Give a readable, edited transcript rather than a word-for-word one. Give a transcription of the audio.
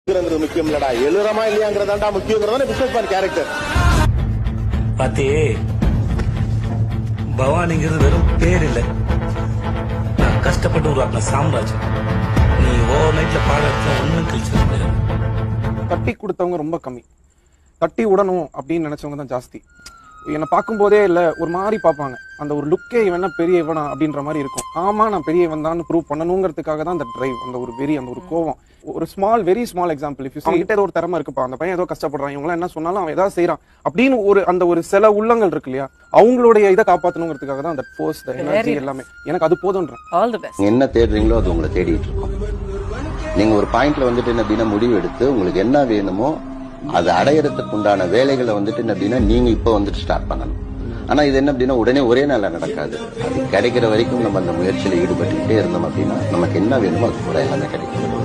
முக்கியம் இல்லடா, எழுறமா இல்லையாங்கிறதாண்டா முக்கியங்கிறதான business man character. பாத்தே, பவானிங்கிறது வெறும் பேர் இல்ல, நான் கஷ்டப்பட்டு உருவாக்கின சாம்ராஜ்யம். நீ ஓவர் நைட்ல பாடுறதுல ஒண்ணும் கிழிச்சு. தட்டி கொடுத்தவங்க ரொம்ப கம்மி, தட்டி விடணும் அப்படின்னு நினைச்சவங்க தான் ஜாஸ்தி. என்னை பார்க்கும்போதே இல்லை ஒரு மாதிரி பார்ப்பாங்க. அந்த ஒரு லுக்கே இவனா பெரிய இவனா அப்படின்ற மாதிரி இருக்கும். ஆமா, நான் பெரிய இவன் தான் ப்ரூவ் பண்ணணுங்கிறதுக்காக தான் அந்த டிரைவ், அந்த ஒரு வெறி, அந்த ஒரு கோவம். ஒரு very small example, if you see, ஏதோ ஒரு திறமை இருக்குப்பா, அந்த பையன் ஏதோ கஷ்டப்படுறான், இவங்களாம் என்ன சொன்னாலும் அவன் ஏதாவது செய்யறான் அப்படின்னு அந்த ஒரு சில உள்ளங்கள் இருக்கு இல்லையா, அவங்களுடைய இதை காப்பாற்றணுங்கிறதுக்காக தான் அந்த ஃபோர்ஸ், எனர்ஜி எல்லாமே எனக்கு அது போதுன்றேன். All the best. என்ன தேடுறீங்களோ அது உங்களை தேடிட்டு இருக்கும். நீங்க ஒரு பாயிண்ட்ல வந்துட்டு என்ன அப்படின்னா முடிவு எடுத்து உங்களுக்கு என்ன வேணுமோ அதை அடையறதுக்கு உண்டான வேலைகளை வந்துட்டு என்ன அப்படின்னா நீங்க இப்ப வந்துட்டு ஸ்டார்ட் பண்ணணும். ஆனா இது என்ன அப்படின்னா உடனே ஒரே நாள்ல நடக்காது. அது கிடைக்கிற வரைக்கும் நம்ம அந்த முயற்சியில ஈடுபட்டுக்கிட்டே இருந்தோம் அப்படின்னா நமக்கு என்ன வேணுமோ அது கூட எல்லாமே கிடைக்கும்.